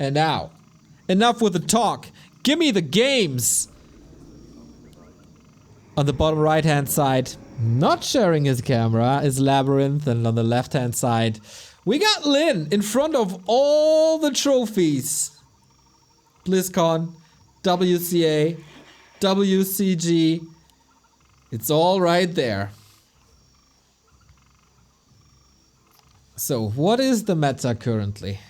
And now, enough with the talk. Give me the games! On the bottom right hand side, not sharing his camera, is LabyRinth, and on the left hand side, we got Lin in front of all the trophies. BlizzCon, WCA, WCG. It's all right there. So, what is the meta currently?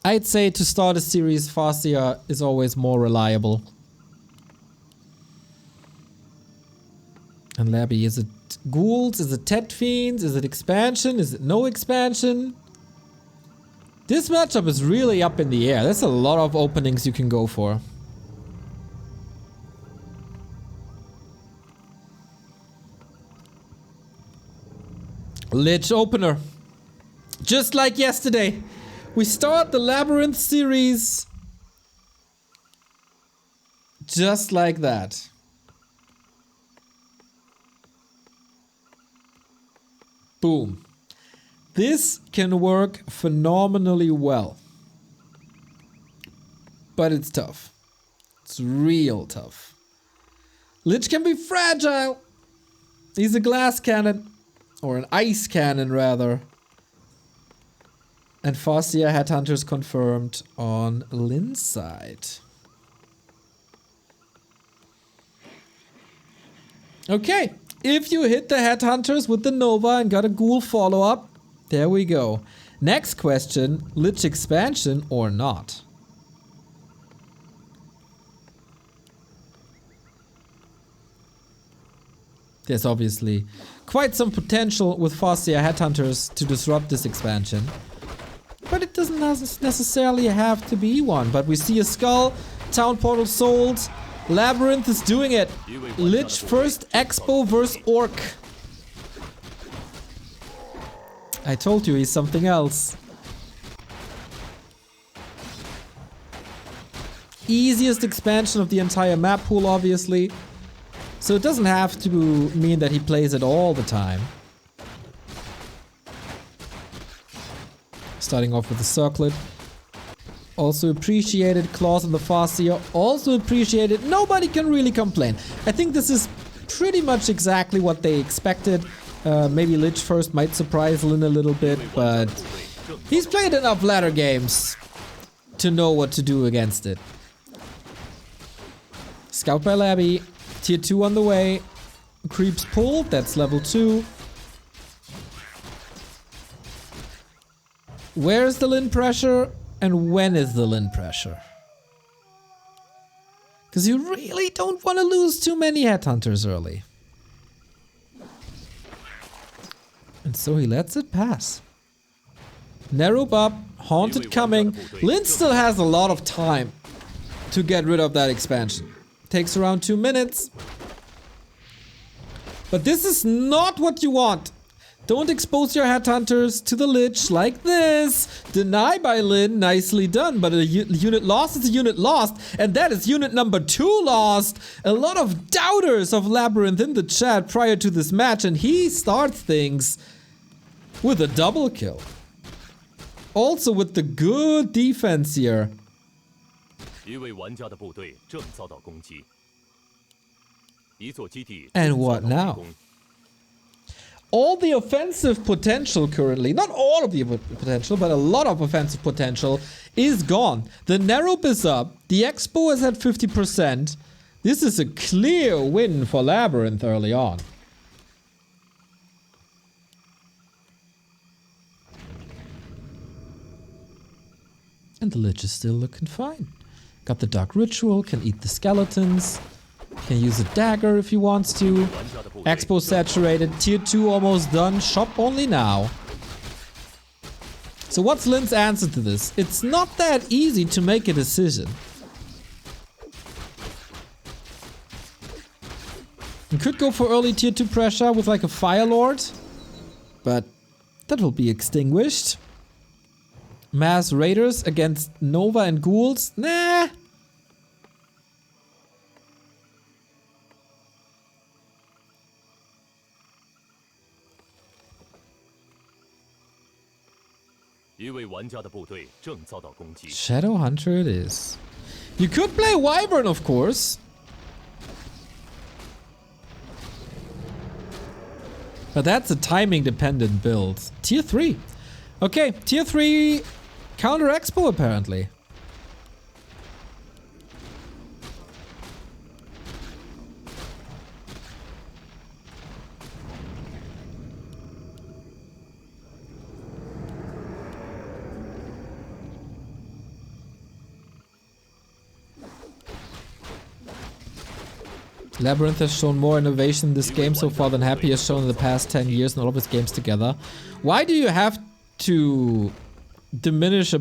I'd say to start a series, CORSAIR is always more reliable. And Labby, is it ghouls? Is it Tet Fiends? Is it expansion? Is it no expansion? This matchup is really up in the air. There's a lot of openings you can go for. Lich opener. Just like yesterday. We start the LabyRinth series. Just like that. Boom. This can work phenomenally well. But it's tough. It's real tough. Lich can be fragile. He's a glass cannon. Or an ice cannon, rather. And CORSAIR Headhunters confirmed on Lin's side. Okay. If you hit the Headhunters with the Nova and got a ghoul follow-up, there we go. Next question, Lich expansion or not? There's obviously quite some potential with CORSAIR Headhunters to disrupt this expansion. But it doesn't necessarily have to be one. But we see a skull, town portal sold, LabyRinth is doing it. Lich first Expo versus Orc. I told you he's something else. Easiest expansion of the entire map pool, obviously. So it doesn't have to mean that he plays it all the time. Starting off with the circlet. Also appreciated. Claws on the CORSAIR. Also appreciated. Nobody can really complain. I think this is pretty much exactly what they expected. Maybe Lich first might surprise Lin a little bit, but he's played enough ladder games to know what to do against it. Scout by Labby. Tier 2 on the way. Creeps pulled. That's level 2. Where's the Lin pressure? And when is the Lin pressure? Because you really don't want to lose too many Headhunters early. And so he lets it pass. Narrow up, Haunted coming. Lin still has a lot of time to get rid of that expansion. Takes around 2 minutes. But this is not what you want. Don't expose your Headhunters to the Lich like this. Deny by Lin, nicely done. But a unit lost is a unit lost. And that is unit number 2 lost. A lot of doubters of LabyRinth in the chat prior to this match. And he starts things with a double kill. Also with the good defense here. And what now? All the offensive potential currently, not all of the potential, but a lot of offensive potential is gone. The Narrow is up, the Expo is at 50%. This is a clear win for LabyRinth early on. And the Lich is still looking fine. Got the Dark Ritual, can eat the skeletons. Can use a dagger if he wants to. Expo saturated. Tier 2 almost done. Shop only now. So what's Lin's answer to this? It's not that easy to make a decision. You could go for early tier 2 pressure with like a Fire Lord. But that will be extinguished. Mass Raiders against Nova and Ghouls? Nah. Shadow Hunter it is. You could play Wyvern, of course. But that's a timing dependent build. Tier 3. Okay, tier 3 counter expo apparently. LabyRinth has shown more innovation in this game so far than Happy has shown in the past 10 years in all of his games together. Why do you have to diminish a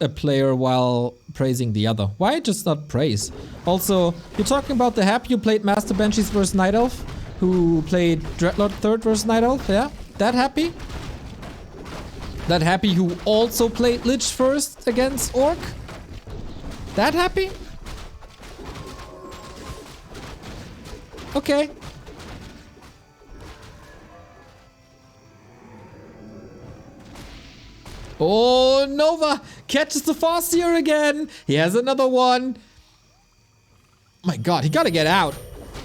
player while praising the other? Why just not praise? Also, you're talking about the Happy who played Master Banshees versus Night Elf, who played Dreadlord 3rd versus Night Elf, yeah? That Happy? That Happy who also played Lich first against Orc? That Happy? Okay. Oh, Nova catches the Farseer again. He has another one. My god, he gotta get out.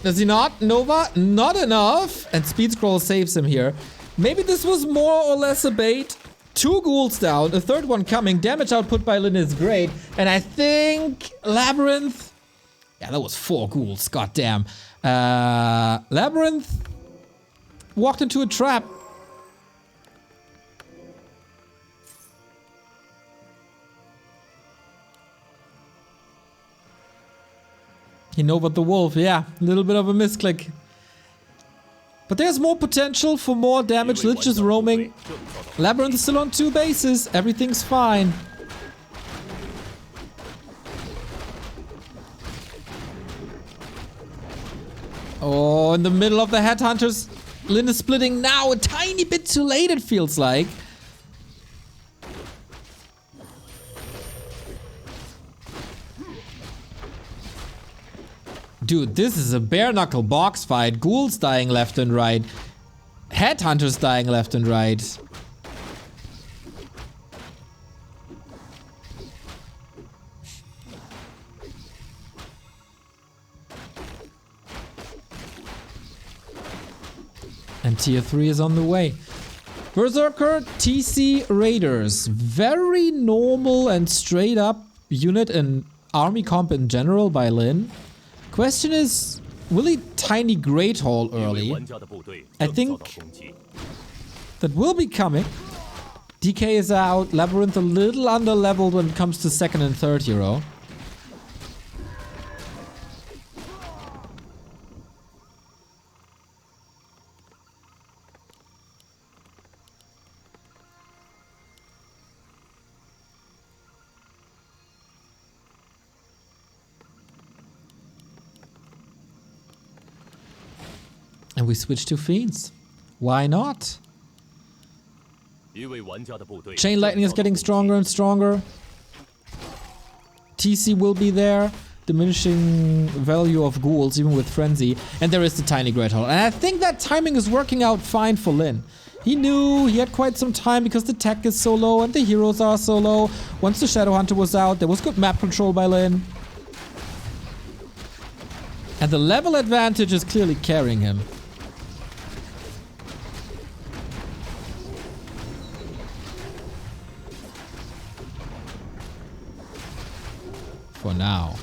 Does he not? Nova, not enough. And Speed Scroll saves him here. Maybe this was more or less a bait. 2 ghouls down, a third one coming. Damage output by Lyn is great. And I think LabyRinth... Yeah, that was 4 ghouls, goddamn. LabyRinth walked into a trap. He Nova'd the wolf, yeah, a little bit of a misclick. But there's more potential for more damage. Lich is roaming. LabyRinth is still on 2 bases, everything's fine. Oh, in the middle of the headhunters. Lyn is splitting now, a tiny bit too late it feels like. Dude, this is a bare knuckle box fight. Ghouls dying left and right. Headhunters dying left and right. And tier 3 is on the way. Berserker TC Raiders. Very normal and straight up unit and army comp in general by Lyn. Question is, will he tiny Great Hall early? I think that will be coming. DK is out. LabyRinth a little under leveled when it comes to 2nd and 3rd hero. And we switch to Fiends. Why not? Chain Lightning is getting stronger and stronger. TC will be there. Diminishing value of ghouls, even with Frenzy. And there is the tiny Great Hall. And I think that timing is working out fine for Lyn. He knew he had quite some time because the tech is so low and the heroes are so low. Once the Shadow Hunter was out, there was good map control by Lyn. And the level advantage is clearly carrying him. For now.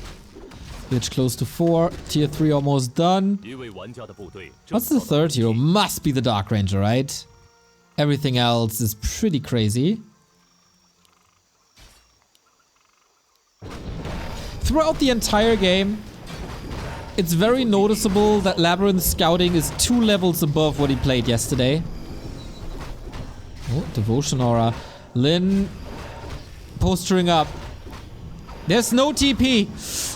Lich close to 4. Tier 3 almost done. What's the 3rd hero? Must be the Dark Ranger, right? Everything else is pretty crazy. Throughout the entire game, it's very noticeable that LabyRinth's scouting is 2 levels above what he played yesterday. Oh, Devotion Aura. Lyn posturing up. There's no TP.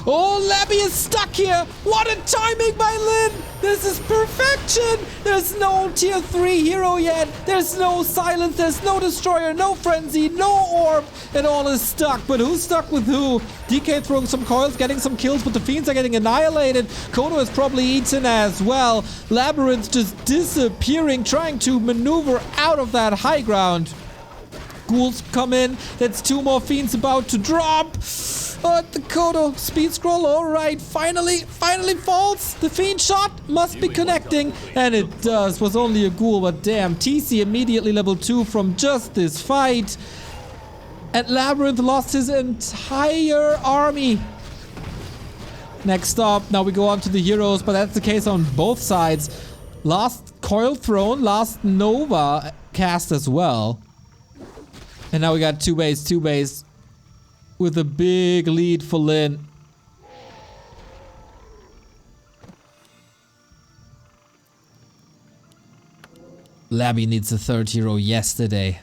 Oh, Labby is stuck here. What a timing by Lyn. This is perfection. There's no tier 3 hero yet. There's no silence. There's no destroyer. No frenzy. No orb. It all is stuck. But who's stuck with who? DK throwing some coils, getting some kills, but the fiends are getting annihilated. Kodo is probably eaten as well. LabyRinth just disappearing, trying to maneuver out of that high ground. ghouls come in. That's 2 more fiends about to drop. Oh, the Kodo speed scroll. Alright, finally falls. The fiend shot must be connecting. And it does. Was only a ghoul, but damn. TC immediately level 2 from just this fight. And LabyRinth lost his entire army. Next up, now we go on to the heroes, but that's the case on both sides. Last Coil Throne, last Nova cast as well. And now we got 2 base with a big lead for Lin. Labby needs a 3rd hero yesterday.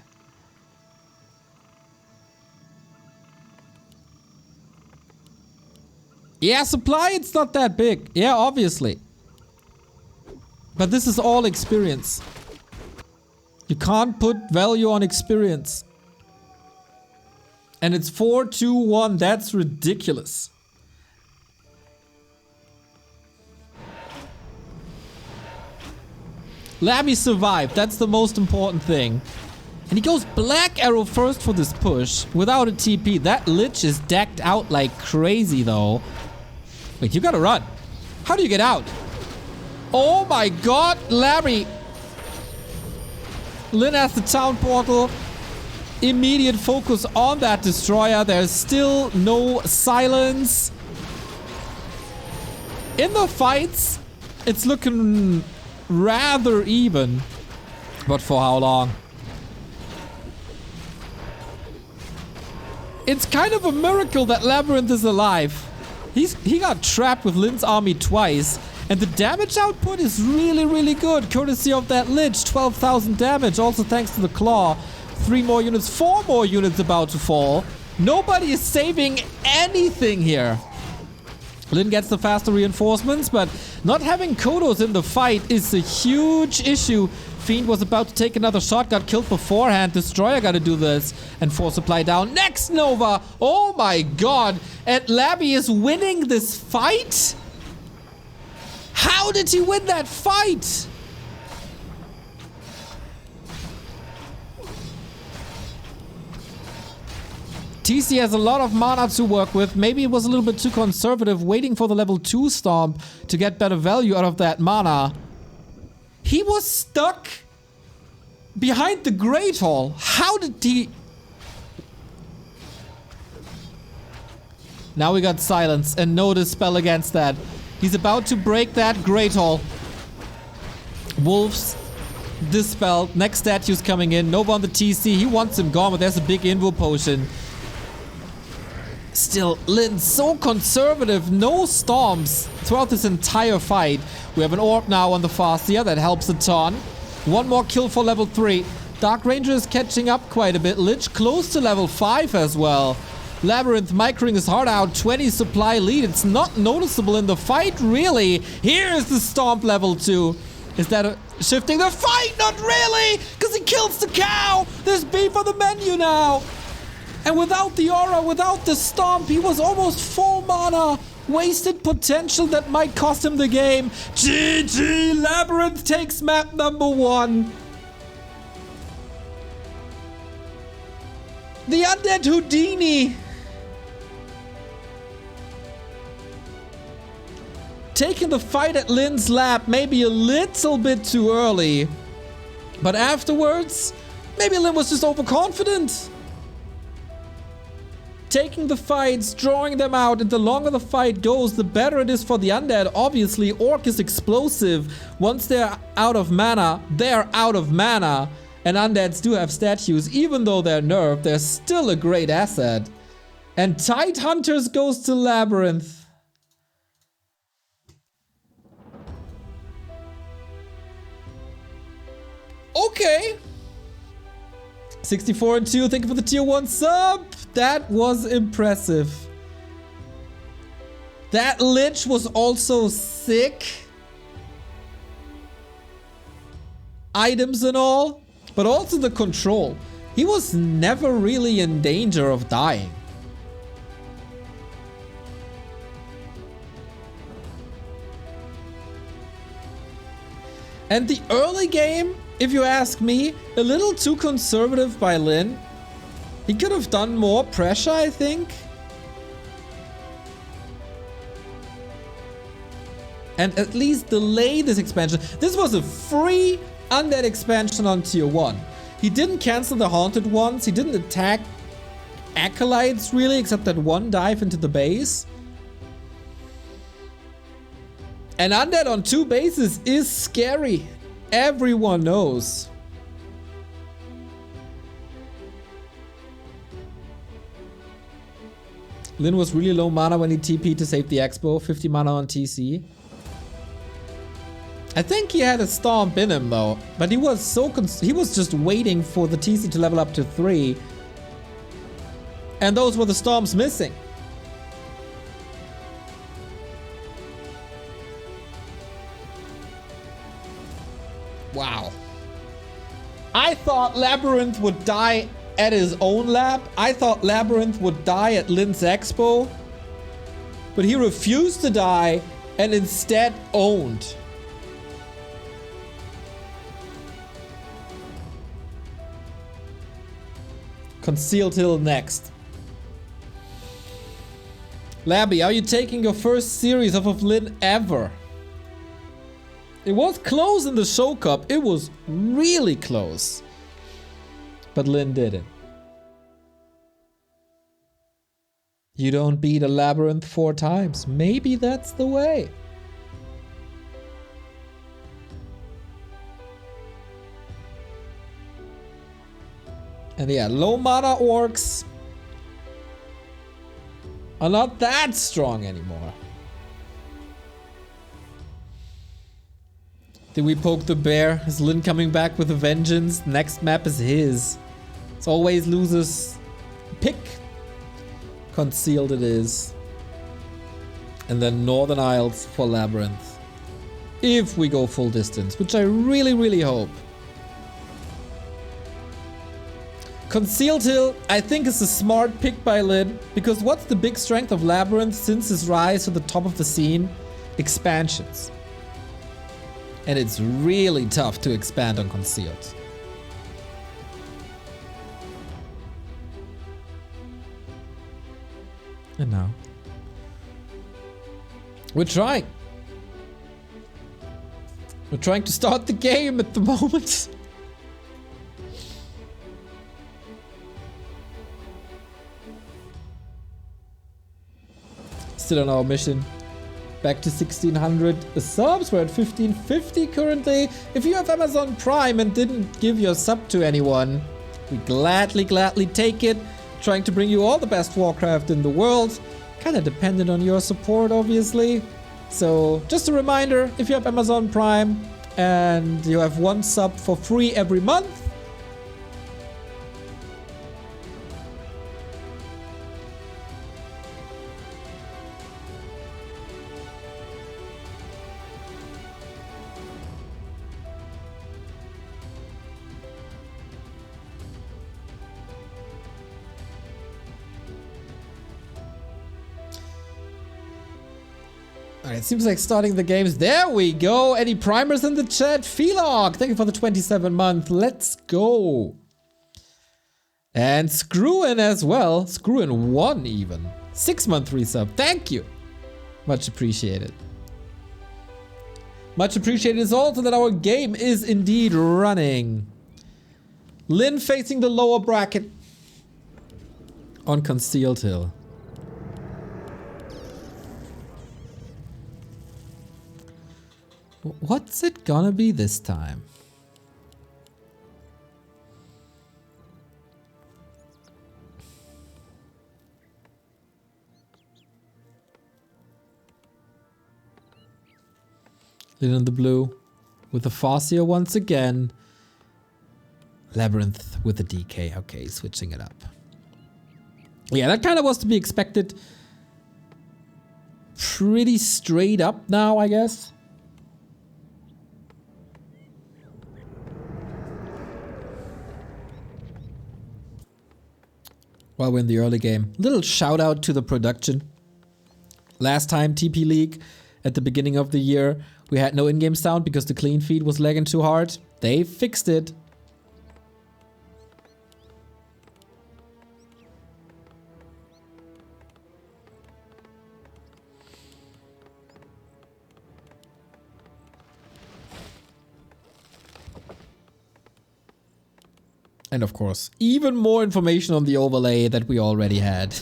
Yeah, supply, it's not that big. Yeah, obviously. But this is all experience. You can't put value on experience. And it's 4-2-1. That's ridiculous. Labby survived. That's the most important thing. And he goes Black Arrow first for this push without a TP. That Lich is decked out like crazy though. Wait, you gotta run. How do you get out? Oh my god, Labby. Lin has the town portal. Immediate focus on that destroyer. There's still no silence. In the fights, it's looking rather even. But for how long? It's kind of a miracle that LabyRinth is alive. He got trapped with Lin's army twice. And the damage output is really good. Courtesy of that Lich. 12,000 damage. Also thanks to the Claw. 3 more units. 4 more units about to fall. Nobody is saving anything here. Lin gets the faster reinforcements, but not having Kodos in the fight is a huge issue. Fiend was about to take another shot, got killed beforehand. Destroyer gotta do this. And force supply down. Next Nova! Oh my god! And Labby is winning this fight? How did he win that fight? TC has a lot of mana to work with. Maybe it was a little bit too conservative, waiting for the level 2 stomp to get better value out of that mana. He was stuck behind the Great Hall. How did he... Now we got silence and no dispel against that. He's about to break that Great Hall. Wolves dispelled. Next statue's coming in. Nova on the TC. He wants him gone, but there's a big invo potion. Still, Lin so conservative. No storms throughout this entire fight. We have an orb now on the Fastia. That helps a ton. 1 more kill for level 3. Dark Ranger is catching up quite a bit. Lich close to level 5 as well. LabyRinth microing his heart out. 20 supply lead. It's not noticeable in the fight, really. Here's the stomp level 2. Is that shifting the fight? Not really, because he kills the cow. There's beef on the menu now. And without the aura, without the stomp, he was almost full mana. Wasted potential that might cost him the game. GG, LabyRinth takes map number 1. The Undead Houdini. Taking the fight at Lin's lap, maybe a little bit too early. But afterwards, maybe Lin was just overconfident. Taking the fights, drawing them out, and the longer the fight goes, the better it is for the Undead. Obviously, Orc is explosive. Once they're out of mana, they're out of mana. And Undeads do have statues. Even though they're nerfed, they're still a great asset. And Tide Hunters goes to LabyRinth. Okay. 64-2, thank you for the tier 1 sub. That was impressive. That Lich was also sick. Items and all. But also the control. He was never really in danger of dying. And the early game, if you ask me, a little too conservative by Lin. He could have done more pressure, I think. And at least delay this expansion. This was a free undead expansion on tier 1. He didn't cancel the haunted ones. He didn't attack acolytes really, except that one dive into the base. And undead on 2 bases is scary. Everyone knows. Lin was really low mana when he TP'd to save the expo. 50 mana on TC. I think he had a stomp in him though, but he was so he was just waiting for the TC to level up to 3. And those were the stomps missing. Wow. I thought LabyRinth would die at his own lab. I thought LabyRinth would die at Lin's expo. But he refused to die and instead owned. Concealed Hill next. Labby, are you taking your first series off of Lin ever? It was close in the show cup. It was really close. But Lin didn't. You don't beat a LabyRinth 4 times. Maybe that's the way. And yeah, low mana orcs are not that strong anymore. Did we poke the bear? Is Lin coming back with a vengeance? Next map is his. It's always loses pick. Concealed it is. And then Northern Isles for LabyRinth. If we go full distance, which I really, really hope. Concealed Hill, I think, is a smart pick by Lin, because what's the big strength of LabyRinth since his rise to the top of the scene? Expansions. And it's really tough to expand on Concealed. And now we're trying. We're trying to start the game at the moment. Still on our mission. Back to 1600 subs. We're at 1550 currently. If you have Amazon Prime and didn't give your sub to anyone, we gladly take it. Trying to bring you all the best Warcraft in the world. Kinda dependent on your support, obviously. So just a reminder, if you have Amazon Prime and you have 1 sub for free every month, Alright, seems like starting the games. There we go. Any primers in the chat? Felog, thank you for the 27 month. Let's go. And Screwin as well. Screwin 1 even. 6 month resub. Thank you. Much appreciated. Much appreciated is also that our game is indeed running. Lin facing the lower bracket on Concealed Hill. What's it gonna be this time? Lin in the blue with the Farseer once again. LabyRinth with the DK. Okay, switching it up. Yeah, that kind of was to be expected. Pretty straight up now, I guess. While we're in the early game, little shout out to the production. Last time TP League at the beginning of the year, we had no in-game sound because the clean feed was lagging too hard. They fixed it. And of course, even more information on the overlay that we already had.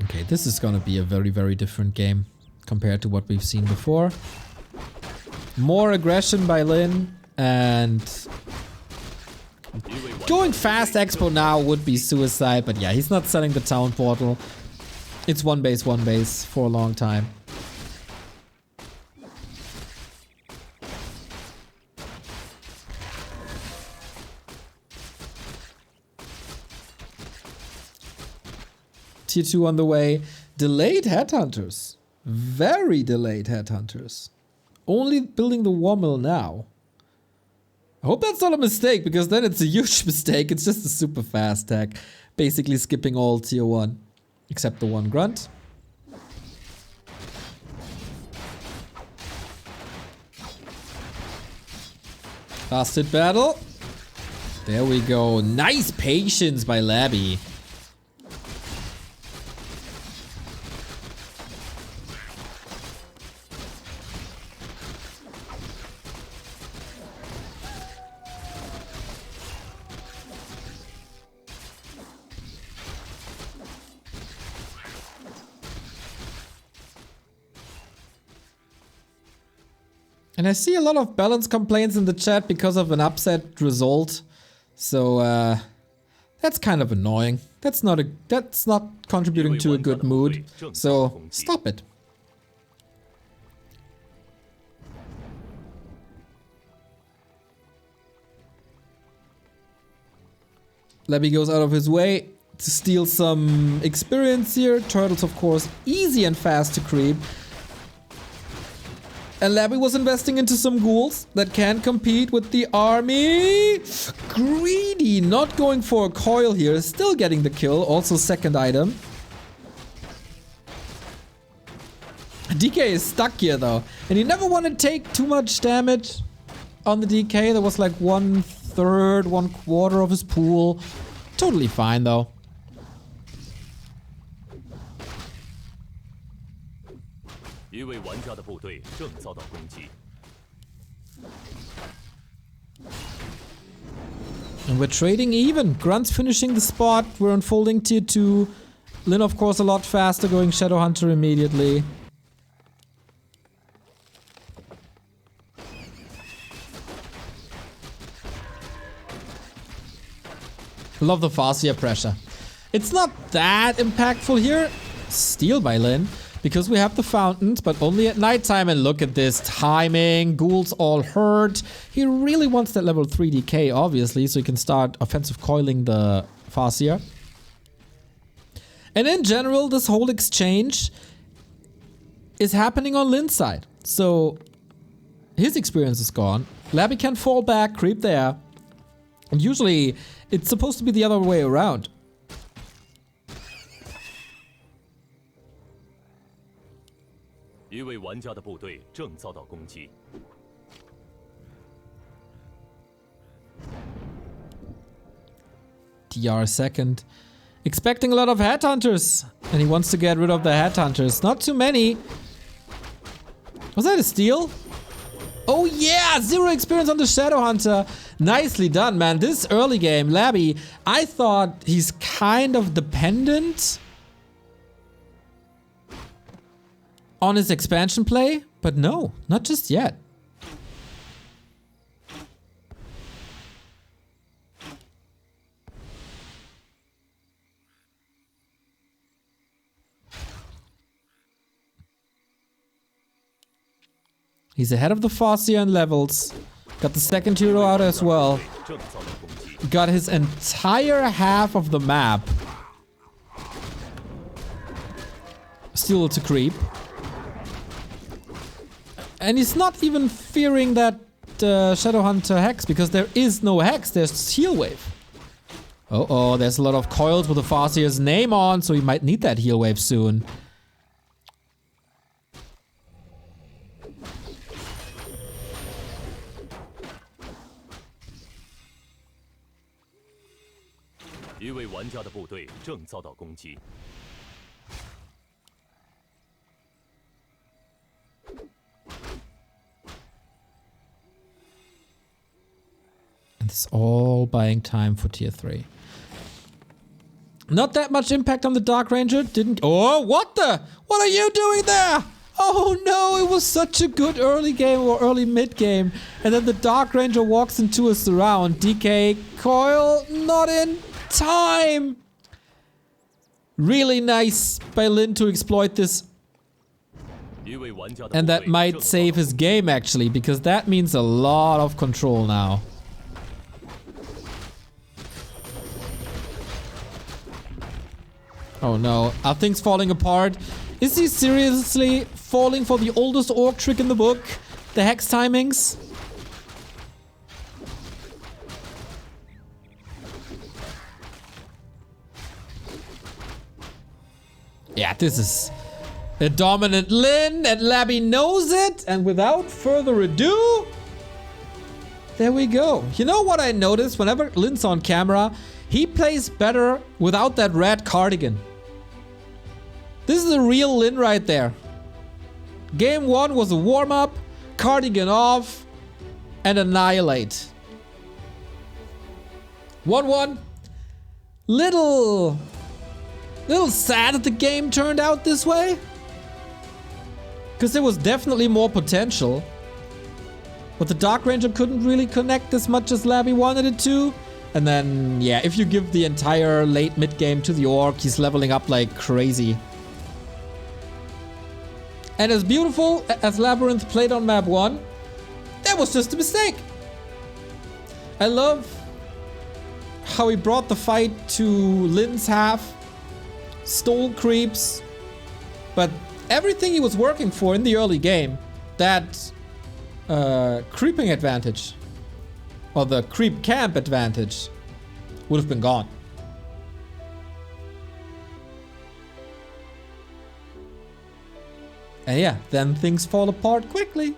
Okay, this is gonna be a very, very different game compared to what we've seen before. More aggression by Lin, and going fast expo now would be suicide, but yeah, he's not selling the town portal. It's one base for a long time. Tier 2 on the way. Delayed headhunters. Very delayed headhunters. Only building the war mill now. I hope that's not a mistake, because then it's a huge mistake. It's just a super fast tech. Basically skipping all tier 1. Except the one grunt. Last hit battle. There we go. Nice patience by Labby. And I see a lot of balance complaints in the chat because of an upset result. So that's kind of annoying. That's not contributing to a good mood. So stop it. Labby goes out of his way to steal some experience here. Turtles, of course, easy and fast to creep. And Labby was investing into some ghouls that can compete with the army. Greedy, not going for a coil here, still getting the kill. Also second item. DK is stuck here though. And he never want to take too much damage on the DK. There was like 1/3, 1/4 of his pool. Totally fine though. And we're trading even. Grunt's finishing the spot. We're unfolding tier 2. Lin, of course, a lot faster, going Shadowhunter immediately. Love the Farseer pressure. It's not that impactful here. Steal by Lin. Because we have the fountains, but only at nighttime. And look at this timing. Ghouls all hurt. He really wants that level 3 DK, obviously, so he can start offensive coiling the Farseer. And in general, this whole exchange is happening on Lin's side. So his experience is gone. Labby can fall back, creep there. And usually, it's supposed to be the other way around. TR second. Expecting a lot of headhunters. And he wants to get rid of the headhunters. Not too many. Was that a steal? Oh yeah! 0 experience on the Shadowhunter. Nicely done, man. This early game, Labby, I thought he's kind of dependent on his expansion play, but no, not just yet. He's ahead of the Farseer in levels. Got the second hero out as well. Got his entire half of the map still to creep. And he's not even fearing that Shadowhunter hex, because there is no hex, there's heal wave. Uh-oh, there's a lot of coils with the Farseer's name on, so he might need that heal wave soon. It's all buying time for tier 3. Not that much impact on the Dark Ranger. Didn't... Oh, what the? What are you doing there? Oh no, it was such a good early game or early mid game. And then the Dark Ranger walks into a surround. DK coil, not in time. Really nice by Lin to exploit this. And that might save his game actually, because that means a lot of control now. Oh no, are things falling apart? Is he seriously falling for the oldest orc trick in the book? The hex timings? Yeah, this is a dominant Lin, and Labby knows it, and without further ado, there we go. You know what I noticed whenever Lin's on camera? He plays better without that red cardigan. This is a real Lin right there. Game 1 was a warm-up, cardigan off, and annihilate. 1-1. Little sad that the game turned out this way. Because there was definitely more potential. But the Dark Ranger couldn't really connect as much as Labby wanted it to. And then, yeah, if you give the entire late mid game to the Orc, he's leveling up like crazy. And as beautiful as LabyRinth played on map 1, that was just a mistake. I love how he brought the fight to Lin's half, stole creeps, but everything he was working for in the early game, that creeping advantage, or the creep camp advantage, would have been gone. And yeah, then things fall apart quickly.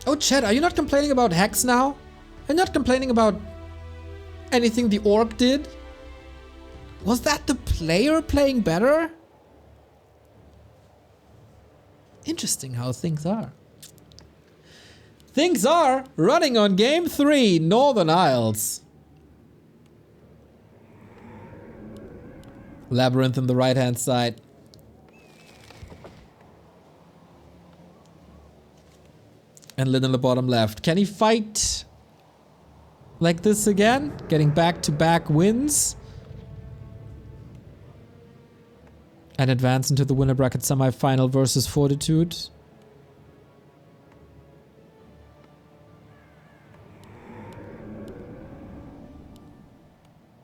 Oh, Chad, are you not complaining about Hex now? Are you not complaining about anything the Orc did? Was that the player playing better? Interesting how things are. Things are running on game 3, Northern Isles. LabyRinth on the right hand side. And Lin on the bottom left. Can he fight like this again? Getting back-to-back wins. And advance into the winner bracket semi-final versus Fortitude.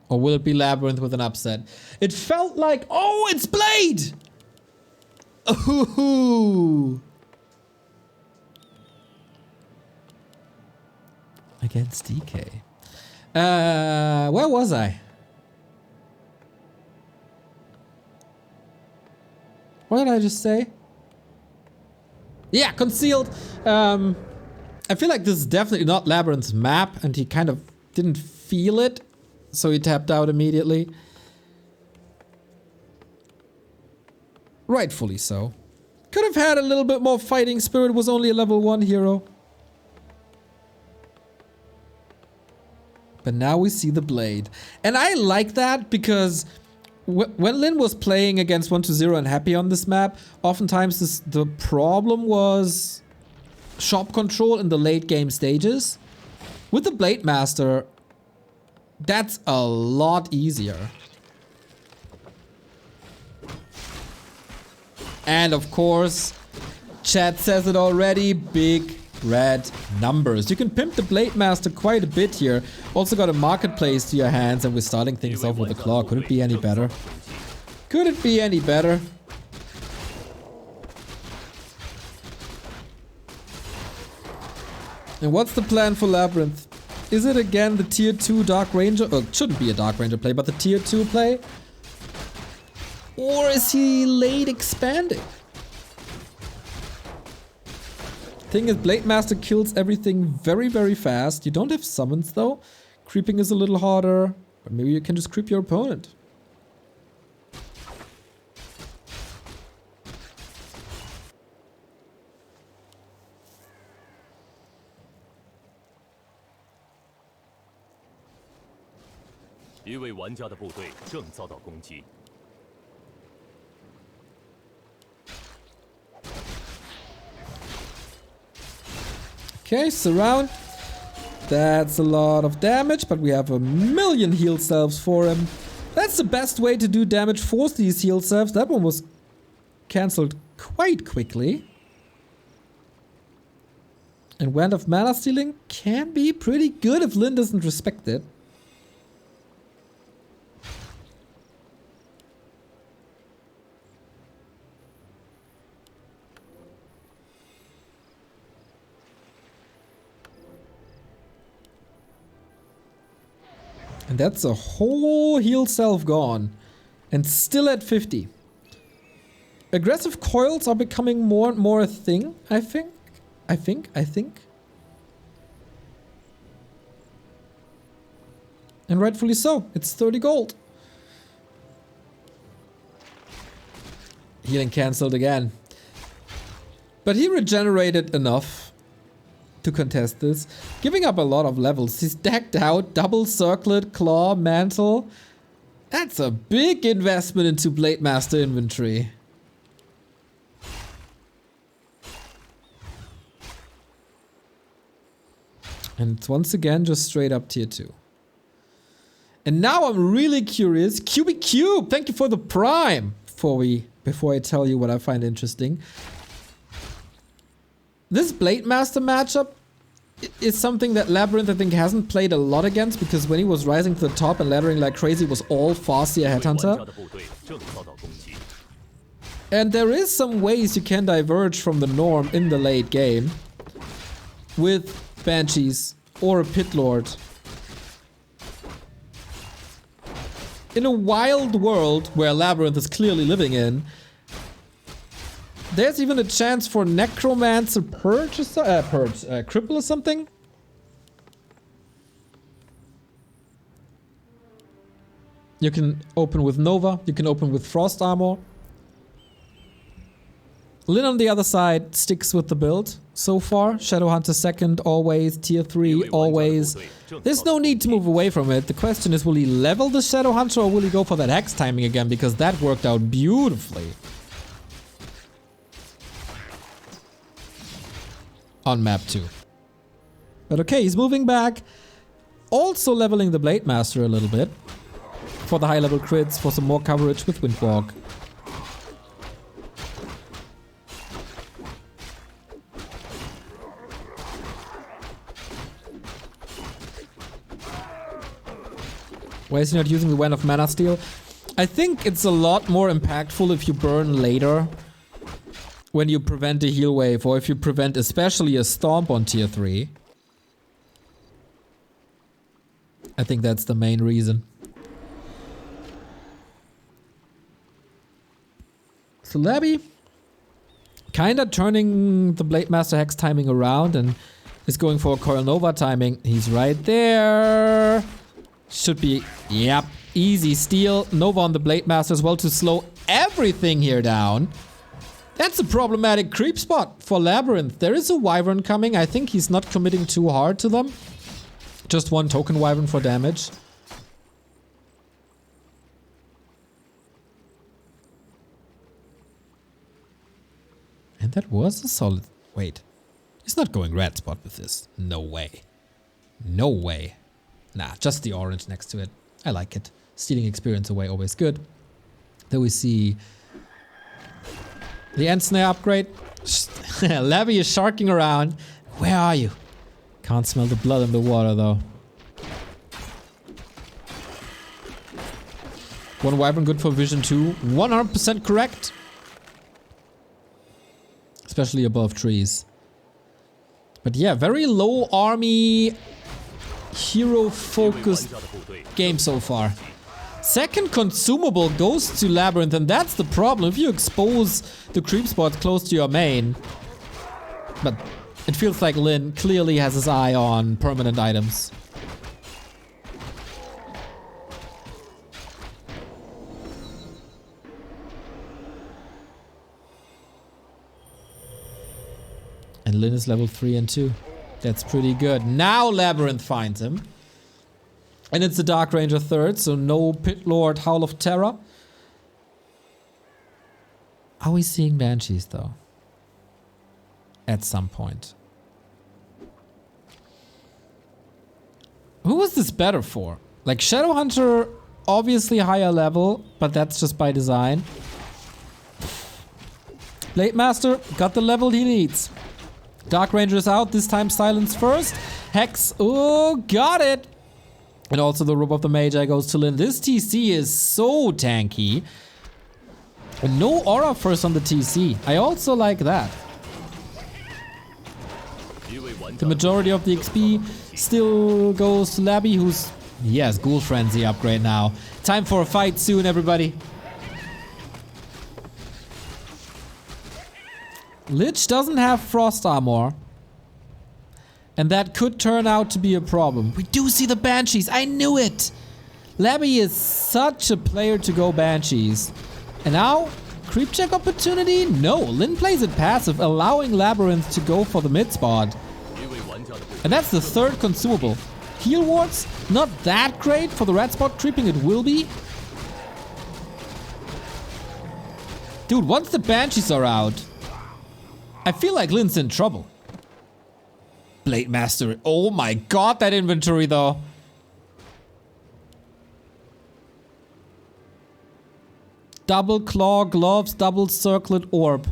Or will it be LabyRinth with an upset? It felt like, oh, it's Blade! Ooh. Against DK. Where was I? What did I just say? Yeah, concealed. I feel like this is definitely not LabyRinth's map, and he kind of didn't feel it, so he tapped out immediately. Rightfully so. Could have had a little bit more fighting spirit, was only a level 1 hero. But now we see the Blade. And I like that because when Lin was playing against 1-0 and Happy on this map, oftentimes the problem was shop control in the late game stages. With the Blade Master, that's a lot easier. And of course, chat says it already, big red numbers. You can pimp the Blade Master quite a bit here. Also got a marketplace to your hands, and we're starting things off with a claw. Could it be any better? Could it be any better? And what's the plan for LabyRinth? Is it again the tier 2 Dark Ranger? Oh, it shouldn't be a Dark Ranger play, but the tier 2 play? Or is he late expanding? Thing is, Blade Master kills everything very, very fast. You don't have summons though. Creeping is a little harder. But maybe you can just creep your opponent. 一位玩家的部队正遭到攻击。 Okay, surround. That's a lot of damage, but we have a million heal salves for him. That's the best way to do damage, force these heal salves. That one was cancelled quite quickly. And Wand of Mana Stealing can be pretty good if Lyn doesn't respect it. And that's a whole heal salve gone. And still at 50. Aggressive coils are becoming more and more a thing, I think. I think. And rightfully so. It's 30 gold. Healing cancelled again. But he regenerated enough to contest this. Giving up a lot of levels. He's decked out. Double circlet, claw, mantle. That's a big investment into Blade Master inventory. And it's once again just straight up tier 2. And now I'm really curious. Cubic Cube, thank you for the prime. Before I tell you what I find interesting. This Blade Master matchup is something that LabyRinth I think hasn't played a lot against, because when he was rising to the top and laddering like crazy, it was all Farseer Headhunter. And there is some ways you can diverge from the norm in the late game with Banshees or a Pit Lord. In a wild world where LabyRinth is clearly living in, there's even a chance for Necromancer Cripple or something. You can open with Nova, you can open with Frost Armor. Lyn on the other side sticks with the build so far. Shadowhunter second, always. Tier 3, always. There's no need to move away from it. The question is, will he level the Shadowhunter or will he go for that hex timing again? Because that worked out beautifully on map 2. But okay, he's moving back. Also leveling the Blade Master a little bit. For the high level crits, for some more coverage with Windwalk. Why is he not using the Wand of Mana Steal? I think it's a lot more impactful if you burn later. When you prevent a heal wave, or if you prevent especially a stomp on tier 3. I think that's the main reason. So Labby kinda turning the Blade Master hex timing around and is going for a Coil Nova timing. He's right there. Should be, yep, easy steal. Nova on the Blade Master as well to slow everything here down. That's a problematic creep spot for LabyRinth. There is a Wyvern coming. I think he's not committing too hard to them. Just one token Wyvern for damage. And that was a solid... Wait. He's not going red spot with this. No way. No way. Nah, just the orange next to it. I like it. Stealing experience away, always good. Then we see the End Snare upgrade. Labby is sharking around. Where are you? Can't smell the blood in the water though. One Wyvern good for vision too. 100% correct. Especially above trees. But yeah, very low army... hero-focused game so far. Second consumable goes to LabyRinth, and that's the problem. If you expose the creep spot close to your main. But it feels like Lyn clearly has his eye on permanent items. And Lyn is level 3 and 2. That's pretty good. Now LabyRinth finds him. And it's the Dark Ranger third, so no Pit Lord Howl of Terror. Are we seeing Banshees though? At some point. Who was this better for? Like Shadowhunter, obviously higher level, but that's just by design. Blade Master got the level he needs. Dark Ranger is out, this time Silence first. Hex, oh, got it. And also the Robe of the Magi goes to Lyn. This TC is so tanky. And no aura first on the TC. I also like that. The majority of the XP still goes to Labby, who's... He has Ghoul Frenzy upgrade now. Time for a fight soon, everybody. Lich doesn't have Frost Armor. And that could turn out to be a problem. We do see the Banshees. I knew it. Labby is such a player to go Banshees. And now, creep check opportunity? No, Lyn plays it passive, allowing LabyRinth to go for the mid spot. And that's the third consumable. Heal wards, not that great for the red spot creeping, it will be. Dude, once the Banshees are out, I feel like Lyn's in trouble. Blade Master, oh my god, that inventory though. Double claw, gloves, double circlet orb.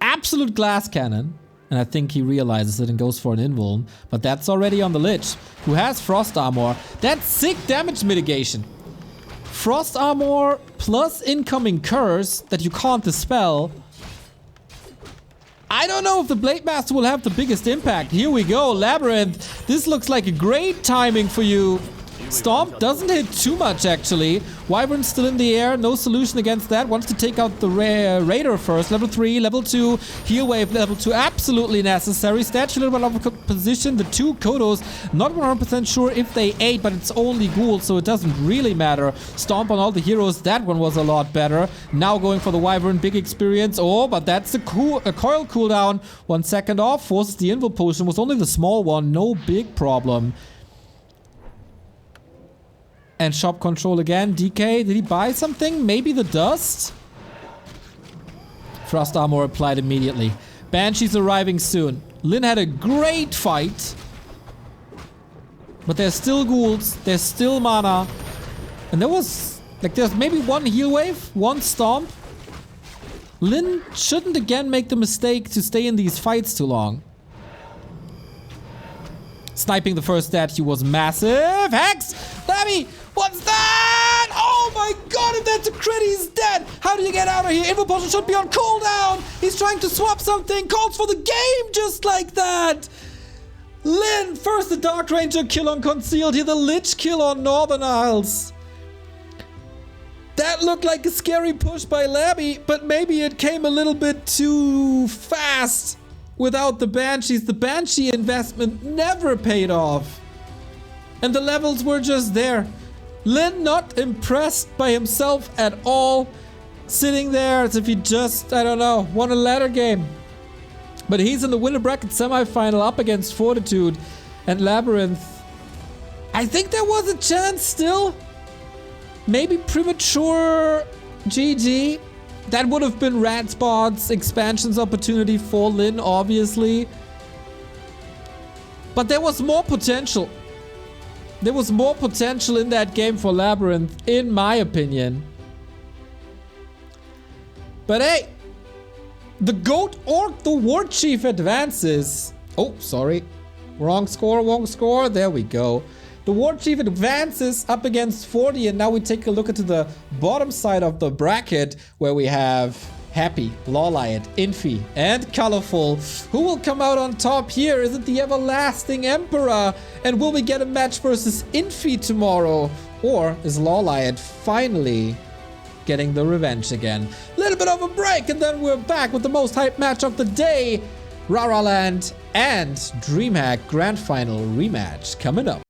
Absolute glass cannon. And I think he realizes it and goes for an invuln. But that's already on the Lich, who has Frost Armor. That's sick damage mitigation. Frost Armor plus incoming curse that you can't dispel. I don't know if the Blade Master will have the biggest impact. Here we go, LabyRinth. This looks like a great timing for you. Stomp doesn't hit too much, actually. Wyvern's still in the air. No solution against that. Wants to take out the Raider first. Level 3, level 2. Heal wave level 2. Absolutely necessary. Statue a little bit out of position. The two Kodos. Not 100% sure if they ate, but it's only ghouls, so it doesn't really matter. Stomp on all the heroes. That one was a lot better. Now going for the Wyvern. Big experience. Oh, but that's a coil cooldown. 1 second off. Forces the invul potion. Was only the small one. No big problem. And shop control again. DK, did he buy something? Maybe the dust? Frost Armor applied immediately. Banshees arriving soon. Lyn had a great fight. But there's still ghouls. There's still mana. And there was... like, there's maybe one heal wave. One stomp. Lyn shouldn't again make the mistake to stay in these fights too long. Sniping the first statue was massive. Hex! Labby! What's that? Oh my god, if that's a crit, he's dead! How do you get out of here? Invul potion should be on cooldown! He's trying to swap something, calls for the game just like that! Lyn, first the Dark Ranger kill on Concealed, here the Lich kill on Northern Isles. That looked like a scary push by Labby, but maybe it came a little bit too fast. Without the Banshees, the Banshee investment never paid off. And the levels were just there. Lyn not impressed by himself at all. Sitting there as if he just, I don't know, won a ladder game. But he's in the winner bracket semifinal up against Fortitude and LabyRinth. I think there was a chance still. Maybe premature GG. That would have been Rat Spot's expansions opportunity for Lyn, obviously. But there was more potential. There was more potential in that game for LabyRinth, in my opinion. But hey, the GOAT Orc, the War Chief advances. Oh, sorry. Wrong score, wrong score. There we go. The War Chief advances up against 40, and now we take a look into the bottom side of the bracket where we have Happy, Lawliot, Infi, and Colorful. Who will come out on top here? Is it the Everlasting Emperor? And will we get a match versus Infi tomorrow? Or is Lawliot finally getting the revenge again? Little bit of a break, and then we're back with the most hyped match of the day. Rara Land and DreamHack Grand Final rematch coming up.